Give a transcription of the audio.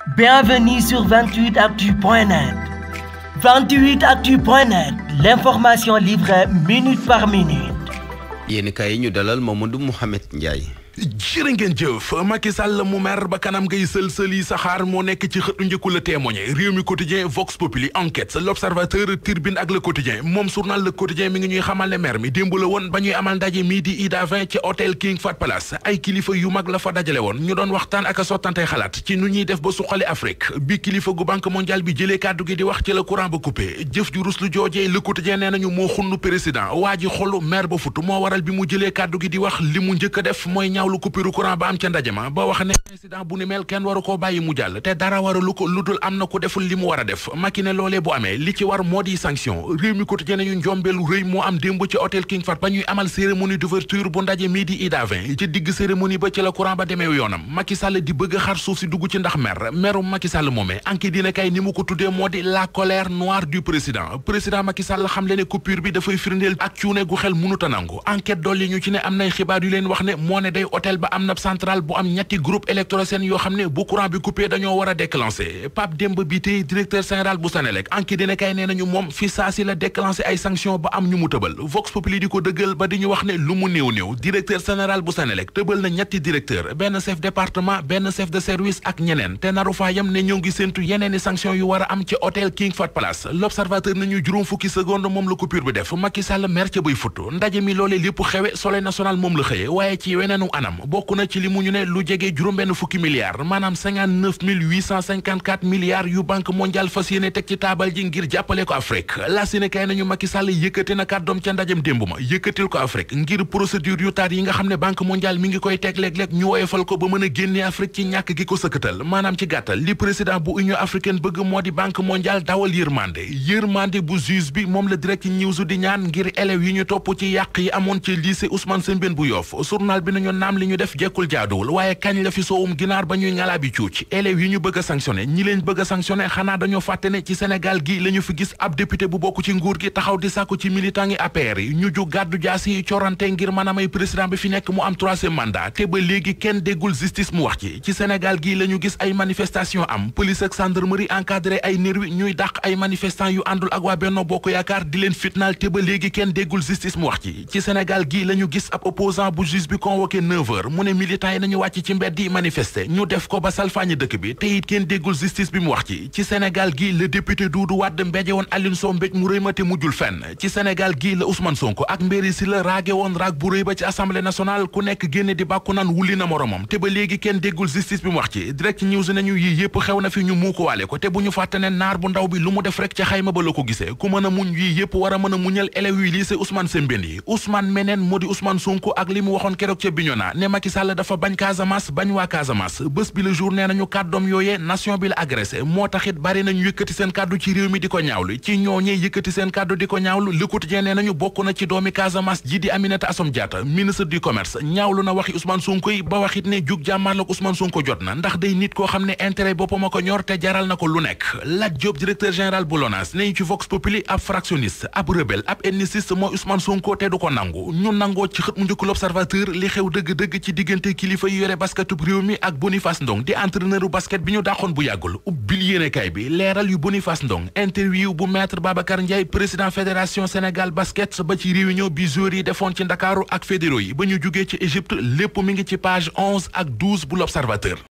Bienvenue sur 28actu.net. 28actu.net, l'information livrée minute par minute. yéen kay ñu dalal Mamadou Mouhamed Ndiaye. jërë ngeen jëf Macky Sall mu mer ba kanam ngay sël-sëli saxaar moo nekk ci xëtu njëkku la témoigné réew mi quotidien Vox Populi enquête l'observateur Tribune ak le quotidien moom journal le quotidien mi ngi ñuy xamal ne mer mi démb la woon ba ñuy amal ndaje mii di Ida 20 ci hôtel King Fahd Palace ay kilifa yu mag la fa dajale woon ñu doon waxtaan ak a sottantey xalaat ci nu ñuy def ba suqali Afrique bi kilifa gu banque mondiale bi jëlee kàddu gi di wax ci la courant ba coupé jëf ju rus lu joojee le quotidien nee nañu moo xunnu président waa ji xolu mer ba futu moo waral bi mu jëlee kàddu gi di wax li mu njëkk a def mooy ñaaw lu coupure courant ba am ca ndaje ma ba wax ne incident bu ni mel kenn waru koo bàyyi mu jàll te dara waralu ko lu dul am na ko deful li mu war a def Macky ne loolee bu amee li ci war moo di sanction réew mi quotidien nañu njombeelu rëy moo am démb ci hôtel King Fahd ba ñuy amal cérémonie d'ouverture bu ndaje mii di Ida 20 ci digg cérémonie ba ci la courant ba demee yoonam Macky Sall di bëgg xar suuf si dugg ci ndax merum Macky Sall moomee enquête dina kay ni mu ko tuddee moo di la colère noire du président Macky Sall xam le ne coupure bi dafay firndeel ak cuune gu xel mënuta nangu enquête dolli ñu ci ne am nay xibaar yu leen wax ne moo ne day hôtel ba am na centrale bu am ñetti groupe électrogène yoo xam ne bu courant bi coupé dañoo war a déclencher Pape Demba Bitèye directeur général bu Senelec enquête dina kay nee nañu moom fi saa si la déclencher ay sanction ba am ñu mu tëbal Vox Populi di ko dëggal ba di ñu wax ne lu mu néew directeur général bu Senelec tëbal na ñetti directeur benn chef département benn chef de service ak ñeneen te naru faa yam ne ñoo ngi séntu yeneeni sanction yu war a am ci hôtel King Fahd Palace l'observateur nañu juróom fukki seconde moom la coupure bi def Macky Sall mer ca bay futu ndaje mi loolee lépp xewe Soleil national moom la xëye waaye ci weneenu anam bokk na ci li mu ñu ne lu jege juróom-benn fukki milliards maanaam 59 milliards yu banque mondiale fas yéene teg ci taabal ji ngir jàppale ko Afrique la si ne kay nañu Macky Sall yëkkati na kàddoom ca ndajem démb ma yëkkatil ko Afrique ngir procédure yu taar yi nga xam ne banque mondiale mi ngi koy teg léeg-léeg ñu woyofal ko ba mën a génne Afrique ci ñàkk gi ko sëkkatal maanaam ci gàttal li président bu Union africaine bëgg moo di banque mondiale dawal yërmande bu juge bi moom la direct news di ñaan ngir élèves yi ñu topp ci yàq yi amoon ci lycée Ousmane Sembène bu Yoff journal bi nañu naam li ñu def jekkul jaaduwul waaye kañ la fi soowum ginaar ba ñuy ngalaa bi cuuc élèves yi ñu bëgg a sanctionné ñi leen bëgg a sanctionné xanaa dañoo fàtte ne ci Sénégal gi la ñu fi gis ab député bu bokk ci nguur gi taxaw di sàkku ci militant yi APR yi ñu ju gàddu jaas yi corante ngir mën a may président bi fi nekk mu am troisième mandat te ba léegi kenn déggul justice mu wax ci Sénégal gi la ñu gis ay manifestation am police ak gendarmerie encadré ay nervi ñuy dàq ay manifestants yu àndul ak waa Benno Bokk Yaakaar di leen fitnaal te ba léegi kenn déggul justice mu wax ci Sénégal gi la ñu gis ab opposant bu juge bi convoqué 9h mu ne militants yi nañu wàcc ci mbedd yi manifester ñu def ko ba salfaañi dëkk bi te it kenn déggul justice bi mu wax ci Sénégal gi le député Doudou Wade mbéje woon Alioune Sow mbéj mu rëy ma te mujjul fenn ci Sénégal gi la Ousmane Sonko ak Mbéri Sylla raage woon raag bu rëy ba ci assemblée nationale ku nekk génne di bàkku naan wulli na moromam te ba léegi kenn déggul justice bi mu wax ci direct news nañu yii yëpp xew na fi ñu muu ko waale ko te bu ñu fàtte ne naar bu ndaw bi lu mu def rek ca xayma ba la ko gisee ku mën a muñ yii yëpp war a mën a muñal élèves yi lycée Ousmane Sembène yi Ousmane meneen moo di Ousmane Sonko ak li mu waxoon keroog ca Bignona ne Macky Sall dafa bañ Casamance bañ waa Casamance bés bi le jour nee nañu kàddoom yooyee nation bi la agressé moo taxit bari nañu yëkkati seen kàddu ci réew mi di ko ñaawlu ci ñooñee yëkkati seen kàddu di ko ñaawlu Le Quotidien nee nañu bokk na ci doomi Casamance ji di Aminata Assome Diatta ministre du commerce ñaawlu na waxi Ousmane Sonko yi ba waxit ne jug jàmmaarloog Ousmane Sonko jot na ndax day nit koo xam ne intérêt boppam a ko ñor te jaral na ko lu nekk Lat Diop directeur général bu LONASE ne ci Vox Populi ab fractionniste ab rebelle ab ethniciste mooy Ousmane Sonko te du ko nangu ñu nangoo ci xët mu njëkk L'Observateur li xew dëgg-dëgg ci diggante kilifa yi yore basketub réew mi ak Boniface Ndong di entraîneur u basket bi ñu dàqoon bu yàggul ubbil yéenekaay bi leeral yu Boniface Ndong interview bu maître Babacar Ndiaye président fédération Sénégal basket ba ci réunion bi joueurs yi defoon ci Ndakaaru ak fédéraux yi ba ñu jugee ci Égypte lépp mi ngi ci page 11 ak 12 bu L'Observateur